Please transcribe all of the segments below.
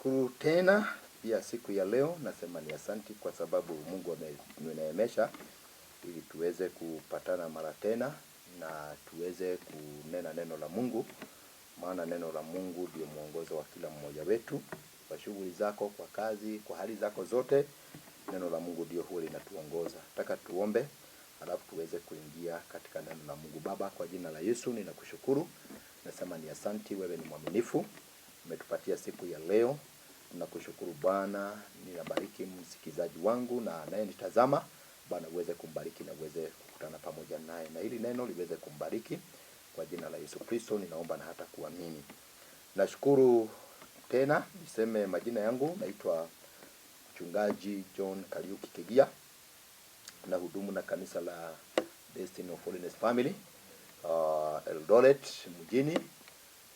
Nashukuru tena pia siku ya leo, nasema ni asanti kwa sababu Mungu ametuneemesha ili tuweze kupatana mara tena na tuweze kunena neno la Mungu. Maana neno la Mungu ndio mwongozo wa kila mmoja wetu kwa shughuli zako, kwa kazi, kwa hali zako zote. Neno la Mungu ndio huwa linatuongoza. Nataka tuombe alafu tuweze kuingia katika neno la Mungu. Baba, kwa jina la Yesu ninakushukuru. Nasema ni asanti, wewe ni mwaminifu. Umetupatia siku ya leo. Nakushukuru Bwana, ninabariki msikizaji wangu na anayenitazama. Bwana uweze kumbariki na uweze kukutana pamoja naye na ili neno liweze kumbariki. Kwa jina la Yesu Kristo ninaomba na hata kuamini. Nashukuru tena, niseme majina yangu, naitwa Mchungaji John Kariuki Kigia. Na hudumu na kanisa la Destiny of Holiness Family Eldoret mjini.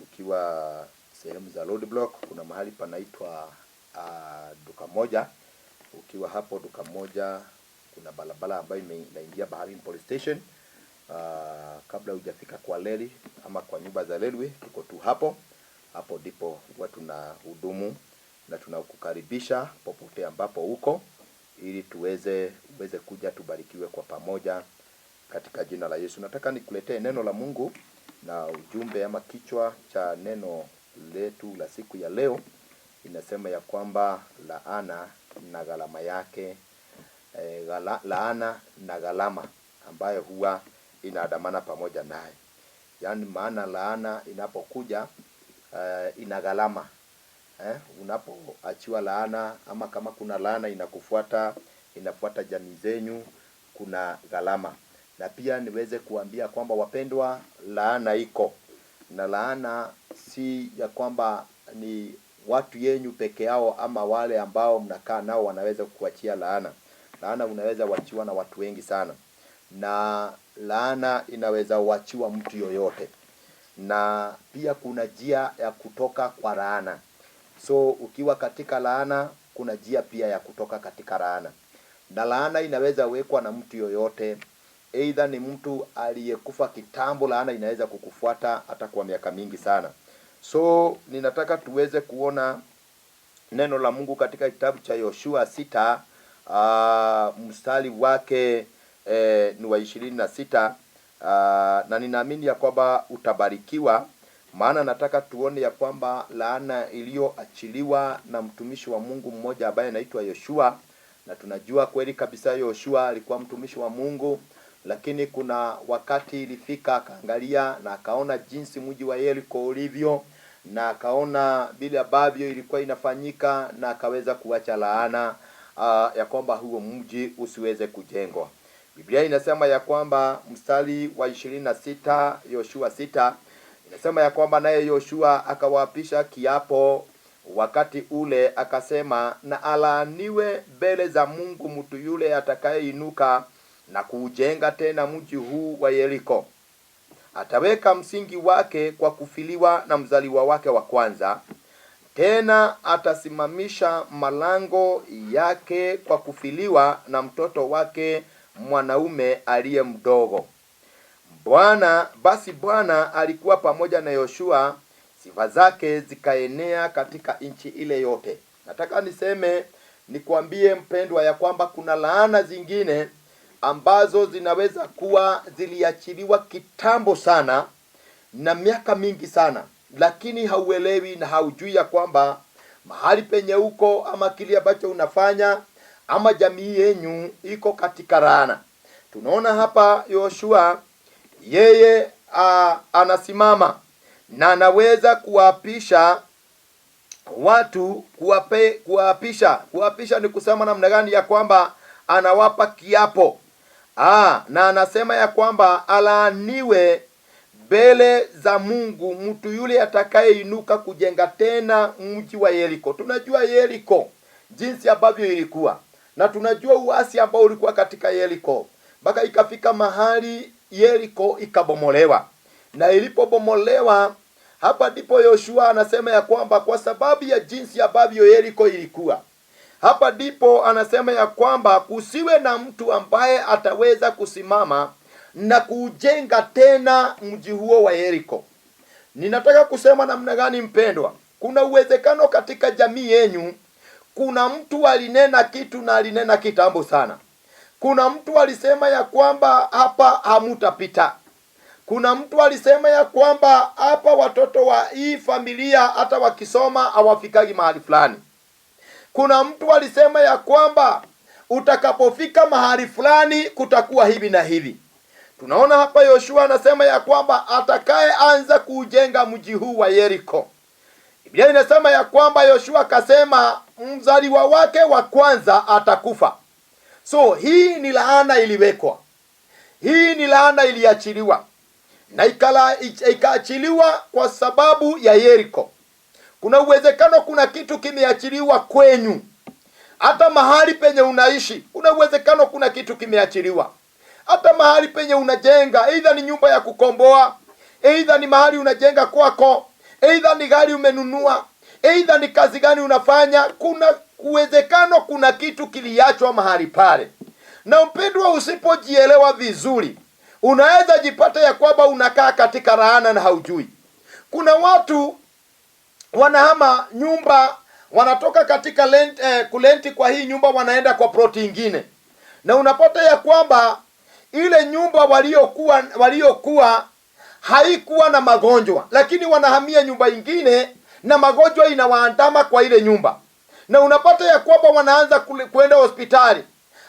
Ukiwa sehemu za Roadblock kuna mahali panaitwa duka moja. Ukiwa hapo duka moja kuna barabara ambayo inaingia Baharini Police Station. Kabla hujafika kwa reli ama kwa nyumba za railway, tuko tu hapo. Hapo ndipo huwa tunahudumu na tunakukaribisha popote ambapo uko ili uweze kuja tubarikiwe kwa pamoja katika jina la Yesu. Nataka nikuletee neno la Mungu na ujumbe ama kichwa cha neno letu la siku ya leo inasema ya kwamba laana na gharama yake. Laana na gharama ambayo huwa inaandamana pamoja naye. Yaani maana laana inapokuja ina gharama. Unapoachiwa laana ama kama kuna laana inafuata jamii zenyu, kuna gharama. Na pia niweze kuambia kwamba wapendwa, laana iko. Na laana si ya kwamba ni watu yenyu peke yao ama wale ambao mnakaa nao wanaweza kukuachia laana. Laana unaweza wachiwa na watu wengi sana. Na laana inaweza wachiwa mtu yoyote. Na pia kuna njia ya kutoka kwa laana. So ukiwa katika laana kuna njia pia ya kutoka katika laana. Na laana inaweza wekwa na mtu yoyote. Either ni mtu aliyekufa kitambo, laana inaweza kukufuata hata kwa miaka mingi sana. So ninataka tuweze kuona neno la Mungu katika kitabu cha Yoshua 6 mstari wake ni wa 26. Na ninaamini ya kwamba utabarikiwa. Maana nataka tuone ya kwamba laana iliyoachiliwa na mtumishi wa Mungu mmoja ambaye anaitwa Yoshua. Na tunajua kweli kabisa Yoshua alikuwa mtumishi wa Mungu. Lakini kuna wakati ilifika akaangalia na akaona jinsi mji wa Yeriko ulivyo. Na akaona vile ambavyo ilikuwa inafanyika na akaweza kuacha laana ya kwamba huo mji usiweze kujengwa. Biblia inasema ya kwamba mstari wa 26 Yoshua 6 inasema ya kwamba naye Yoshua akawaapisha kiapo wakati ule akasema, na alaaniwe mbele za Mungu mtu yule atakayeinuka na kuujenga tena mji huu wa Yeriko. Ataweka msingi wake kwa kufiliwa na mzaliwa wake wa kwanza. Tena atasimamisha malango yake kwa kufiliwa na mtoto wake mwanaume aliye mdogo. Basi Bwana alikuwa pamoja na Yoshua, sifa zake zikaenea katika nchi ile yote. Nataka nikwambie mpendwa ya kwamba kuna laana zingine ambazo zinaweza kuwa ziliachiliwa kitambo sana na miaka mingi sana, lakini hauelewi na haujui ya kwamba mahali penye uko ama kile ambacho unafanya ama jamii yenyu iko katika laana. Tunaona hapa Yoshua yeye anasimama na anaweza kuapisha watu, kuapisha ni kusema namna gani? Ya kwamba anawapa kiapo. Na anasema ya kwamba alaaniwe mbele za Mungu mtu yule atakayeinuka kujenga tena mji wa Yeriko. Tunajua Yeriko jinsi ambavyo ilikuwa, na tunajua uasi ambao ulikuwa katika Yeriko, mpaka ikafika mahali Yeriko ikabomolewa. Na ilipobomolewa, hapa ndipo Yoshua anasema ya kwamba kwa sababu ya jinsi ambavyo Yeriko ilikuwa, hapa ndipo anasema ya kwamba kusiwe na mtu ambaye ataweza kusimama na kujenga tena mji huo wa Yeriko. Ninataka kusema namna gani mpendwa? kuna uwezekano katika jamii yenu kuna mtu alinena kitu na alinena kitambo sana. Kuna mtu alisema ya kwamba hapa hamutapita. Kuna mtu alisema ya kwamba hapa watoto wa hii familia hata wakisoma hawafikagi mahali fulani. Kuna mtu alisema ya kwamba utakapofika mahali fulani kutakuwa hivi na hivi. Tunaona hapa Yoshua anasema ya kwamba atakaye anza kujenga mji huu wa Yeriko. Biblia inasema ya kwamba Yoshua akasema mzaliwa wake wa kwanza atakufa. So hii ni laana iliwekwa. Hii ni laana iliachiliwa. Na ikaachiliwa kwa sababu ya Yeriko. Kuna uwezekano kuna kitu kimeachiliwa kwenyu. Hata mahali penye unaishi, kuna uwezekano kuna kitu kimeachiliwa. Hata mahali penye unajenga, aidha ni nyumba ya kukomboa, aidha ni mahali unajenga kwako, aidha ni gari umenunua, aidha ni kazi gani unafanya, kuna uwezekano kuna kitu kiliachwa mahali pale. Na mpendwa, usipojielewa vizuri, unaweza jipata ya kwamba unakaa katika laana na haujui. Kuna watu wanahama nyumba, wanatoka katika kulenti kwa hii nyumba wanaenda kwa ploti ingine. Na unapata ya kwamba ile nyumba waliokuwa haikuwa na magonjwa, lakini wanahamia nyumba ingine na magonjwa inawaandama kwa ile nyumba. Na unapata ya kwamba wanaanza kuenda hospitali.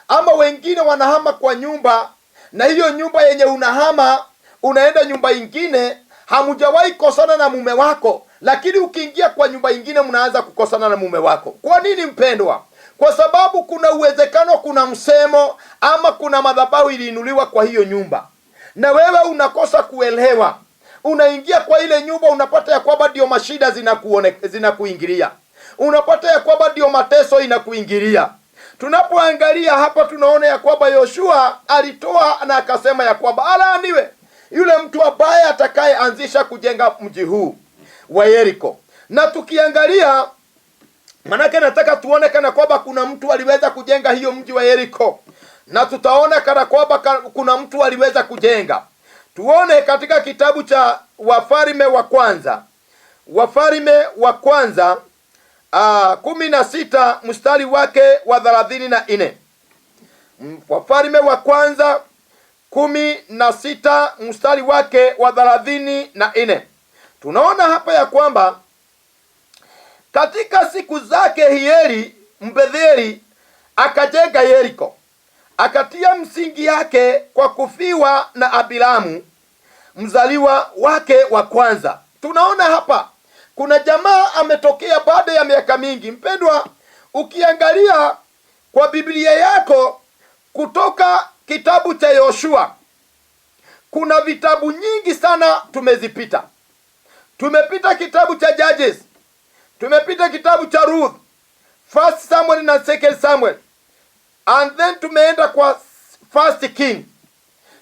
Ama wengine wanahama kwa nyumba, na hiyo nyumba yenye unahama unaenda nyumba ingine, hamujawahi kosana na mume wako, lakini ukiingia kwa nyumba ingine mnaanza kukosana na mume wako. Kwa nini mpendwa? Kwa sababu kuna uwezekano kuna msemo ama kuna madhabahu iliinuliwa kwa hiyo nyumba, na wewe unakosa kuelewa. Unaingia kwa ile nyumba, unapata ya kwamba ndio mashida zinakuingilia. Unapata ya kwamba ndio mateso inakuingilia. Tunapoangalia hapa tunaona ya kwamba Yoshua alitoa na akasema ya kwamba alaaniwe yule mtu ambaye atakayeanzisha kujenga mji huu wa Yeriko. Na tukiangalia, manake nataka tuone kana kwamba kuna mtu aliweza kujenga hiyo mji wa Yeriko, na tutaona kana kwamba kuna mtu aliweza kujenga. Tuone katika kitabu cha Wafalme wa kwanza, Wafalme wa kwanza 16 mstari wake wa 34. Wafalme wa kwanza 16 mstari wake wa 34. Tunaona hapa ya kwamba katika siku zake Hieli Mbetheli akajenga Yeriko, akatia msingi yake kwa kufiwa na Abilamu mzaliwa wake wa kwanza. Tunaona hapa kuna jamaa ametokea baada ya miaka mingi. Mpendwa, ukiangalia kwa Biblia yako kutoka kitabu cha Yoshua, kuna vitabu nyingi sana tumezipita. Tumepita kitabu cha Judges, tumepita kitabu cha Ruth, First Samuel na Second Samuel, and then tumeenda kwa First King.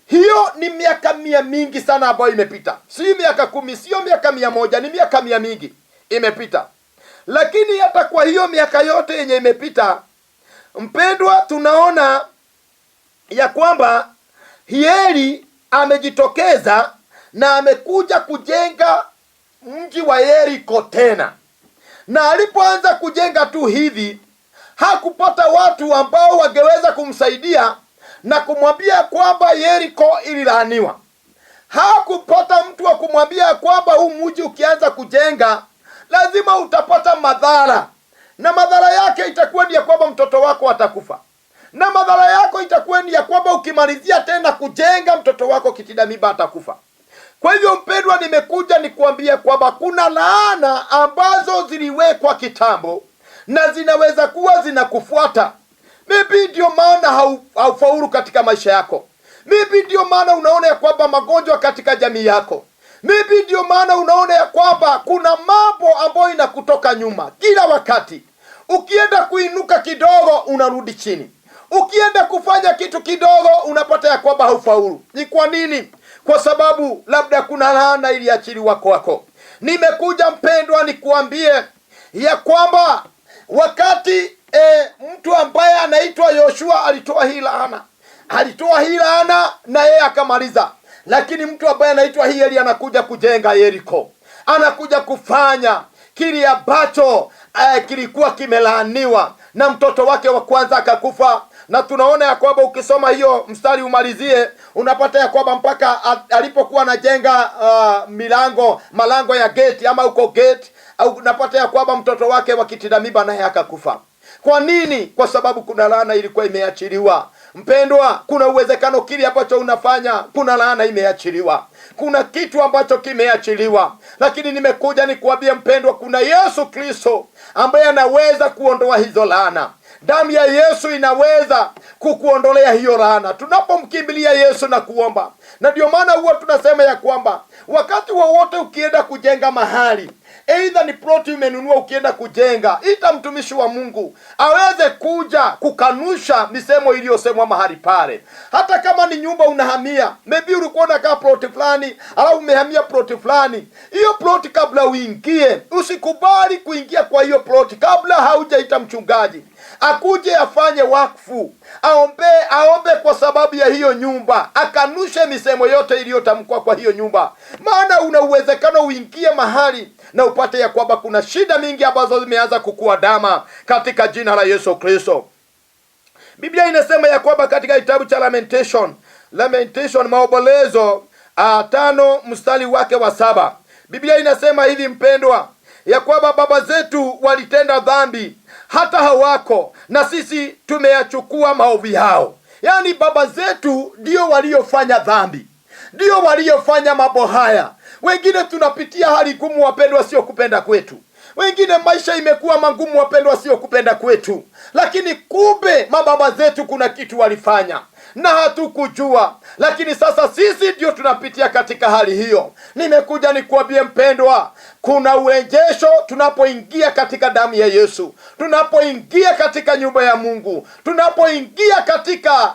Hiyo ni miaka mingi sana ambayo imepita. Si miaka 10, sio miaka 100, ni miaka mingi imepita. Lakini hata kwa hiyo miaka yote yenye imepita, mpendwa, tunaona ya kwamba Hieli amejitokeza na amekuja kujenga mji wa Yeriko tena. Na alipoanza kujenga tu hivi, hakupata watu ambao wangeweza kumsaidia na kumwambia kwamba Yeriko ililaaniwa. Hakupata mtu wa kumwambia kwamba huu mji ukianza kujenga lazima utapata madhara, na madhara yake itakuwa ni ya kwamba mtoto wako atakufa, na madhara yako itakuwa ni ya kwamba ukimalizia tena kujenga mtoto wako kitida mimba atakufa. Kwa hivyo mpendwa, nimekuja nikuambia kwamba kuna laana ambazo ziliwekwa kitambo na zinaweza kuwa zinakufuata. Maybe ndio maana haufaulu katika maisha yako. Maybe ndio maana unaona ya kwamba magonjwa katika jamii yako. Maybe ndio maana unaona ya kwamba kuna mambo ambayo inakutoka nyuma kila wakati. Ukienda kuinuka kidogo unarudi chini. Ukienda kufanya kitu kidogo unapata ya kwamba haufaulu. Ni kwa nini? Kwa sababu labda kuna laana iliachiliwa kwako. Nimekuja mpendwa nikuambie ya kwamba wakati mtu ambaye anaitwa Yoshua alitoa hii laana na yeye akamaliza. Lakini mtu ambaye anaitwa Hieli anakuja kujenga Yeriko, anakuja kufanya kile ambacho kilikuwa kimelaaniwa, na mtoto wake wa kwanza akakufa. Na tunaona ya kwamba ukisoma hiyo mstari umalizie, unapata ya kwamba mpaka alipokuwa anajenga malango ya gate ama uko gate, au unapata ya kwamba mtoto wake wa kitinda mimba naye akakufa. Kwa nini? Kwa sababu kuna laana ilikuwa imeachiliwa. Mpendwa, kuna uwezekano kile ambacho unafanya kuna laana imeachiliwa, kuna kitu ambacho kimeachiliwa, lakini nimekuja nikuambie mpendwa, kuna Yesu Kristo ambaye anaweza kuondoa hizo laana. Damu ya Yesu inaweza kukuondolea hiyo laana tunapomkimbilia Yesu na kuomba. Na ndio maana huwa tunasema ya kwamba wakati wowote ukienda kujenga mahali, either ni ploti umenunua ukienda kujenga, ita mtumishi wa Mungu aweze kuja kukanusha misemo iliyosemwa mahali pale. Hata kama ni nyumba unahamia, maybe ulikuwa unakaa ploti fulani au umehamia ploti fulani, hiyo ploti kabla uingie, usikubali kuingia kwa hiyo ploti kabla haujaita mchungaji akuje afanye wakfu, aombe kwa sababu ya hiyo nyumba, akanushe misemo yote iliyotamkwa kwa hiyo nyumba. Maana una uwezekano uingie mahali na upate ya kwamba kuna shida mingi ambazo zimeanza kukuandama katika jina la Yesu Kristo. Biblia inasema ya kwamba katika kitabu cha Lamentation, Maombolezo 5 mstari wake wa 7, Biblia inasema hivi mpendwa, ya kwamba baba zetu walitenda dhambi hata hawako, na sisi tumeyachukua maovu yao. Yaani baba zetu ndio waliofanya dhambi, ndio waliofanya mambo haya. Wengine tunapitia hali ngumu wapendwa, sio kupenda kwetu. Wengine maisha imekuwa magumu wapendwa, sio kupenda kwetu, lakini kumbe mababa zetu kuna kitu walifanya na hatukujua, lakini sasa sisi ndio tunapitia katika hali hiyo. Nimekuja nikuambie mpendwa, kuna urejesho tunapoingia katika damu ya Yesu, tunapoingia katika nyumba ya Mungu, tunapoingia katika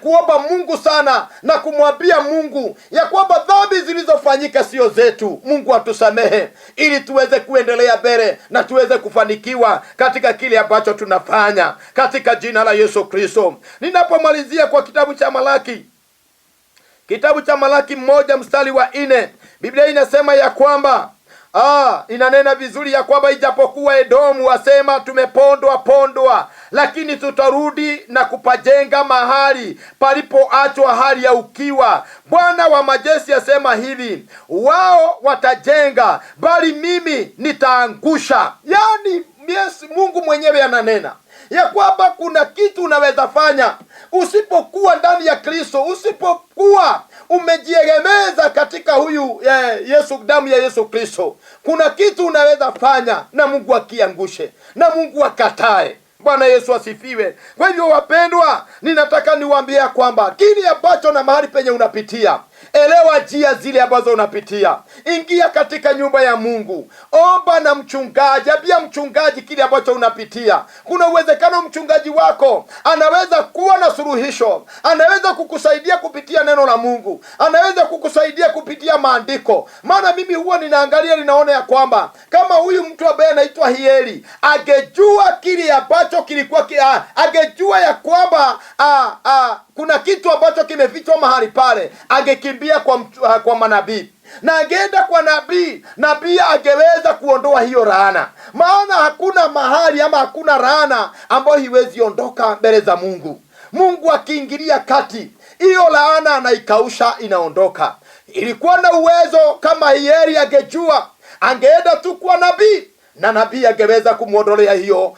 kuomba Mungu sana na kumwambia Mungu ya kwamba dhambi zilizofanyika sio zetu. Mungu atusamehe ili tuweze kuendelea mbele na tuweze kufanikiwa katika kile ambacho tunafanya katika jina la Yesu Kristo. Ninapomalizia kwa kitabu cha Malaki, kitabu cha Malaki 1 mstari wa 4, Biblia inasema ya kwamba inanena vizuri ya kwamba ijapokuwa Edomu wasema tumepondwa, lakini tutarudi na kupajenga mahali palipoachwa hali ya ukiwa. Bwana wa majeshi asema hivi, wao watajenga bali mimi nitaangusha. Yaani Yesu Mungu mwenyewe ananena ya kwamba kuna kitu unaweza fanya usipokuwa ndani ya Kristo, usipokuwa umejiegemeza katika huyu Yesu, damu ya Yesu Kristo. Kuna kitu unaweza fanya na Mungu akiangushe, na Mungu akatae. Bwana Yesu asifiwe. Kwa hivyo wapendwa, ninataka niwaambie kwamba kile ambacho na mahali penye unapitia, elewa njia zile ambazo unapitia. Ingia katika nyumba ya Mungu, omba na mchungaji, ambia mchungaji kile ambacho unapitia. Kuna uwezekano mchungaji wako anaweza kuwa na suluhisho, anaweza kukusaidia kupitia neno la Mungu, anaweza kukusaidia kupitia maandiko. Maana mimi huwa ninaangalia, ninaona ya kwamba kama huyu mtu ambaye anaitwa Hieli angejua kile ambacho kilikuwa angejua ya kwamba kuna kitu ambacho kimefichwa mahali pale, angekimbia kwa manabii na angeenda kwa nabii angeweza kuondoa hiyo laana. Maana hakuna mahali ama hakuna laana ambayo hiwezi ondoka mbele za Mungu. Mungu akiingilia kati, hiyo laana anaikausha, inaondoka. Ilikuwa na uwezo kama Hieli angejua, angeenda tu kwa nabii na nabii angeweza kumuondolea hiyo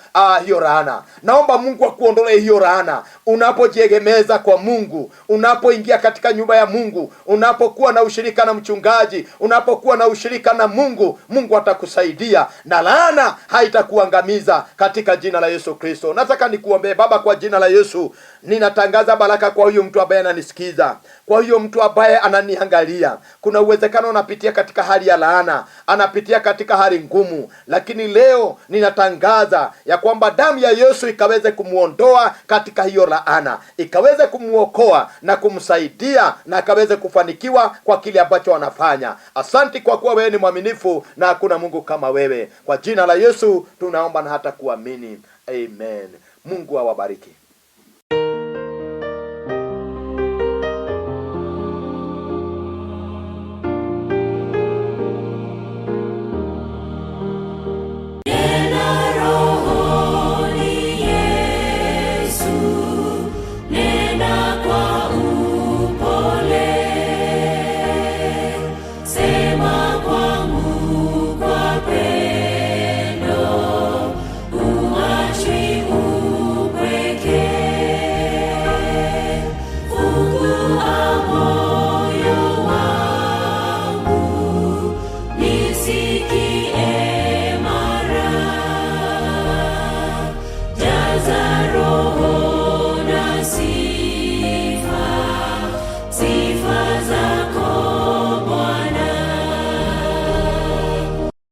laana. Naomba Mungu akuondolee hiyo laana unapojiegemeza kwa Mungu, unapoingia katika nyumba ya Mungu, unapokuwa na ushirika na mchungaji, unapokuwa na ushirika na Mungu. Mungu atakusaidia na laana haitakuangamiza katika jina la Yesu Kristo. Nataka nikuombee. Baba, kwa jina la Yesu ninatangaza baraka kwa huyo mtu ambaye ananisikiza, kwa huyo mtu ambaye ananiangalia. Kuna uwezekano anapitia katika hali ya laana, anapitia katika hali ngumu, lakini leo ninatangaza ya kwamba damu ya Yesu ikaweze kumuondoa katika hiyo laana, ikaweze kumuokoa na kumsaidia na akaweze kufanikiwa kwa kile ambacho anafanya. Asante kwa kuwa wewe ni mwaminifu na hakuna Mungu kama wewe. Kwa jina la Yesu tunaomba na hata kuamini. Amen. Mungu awabariki.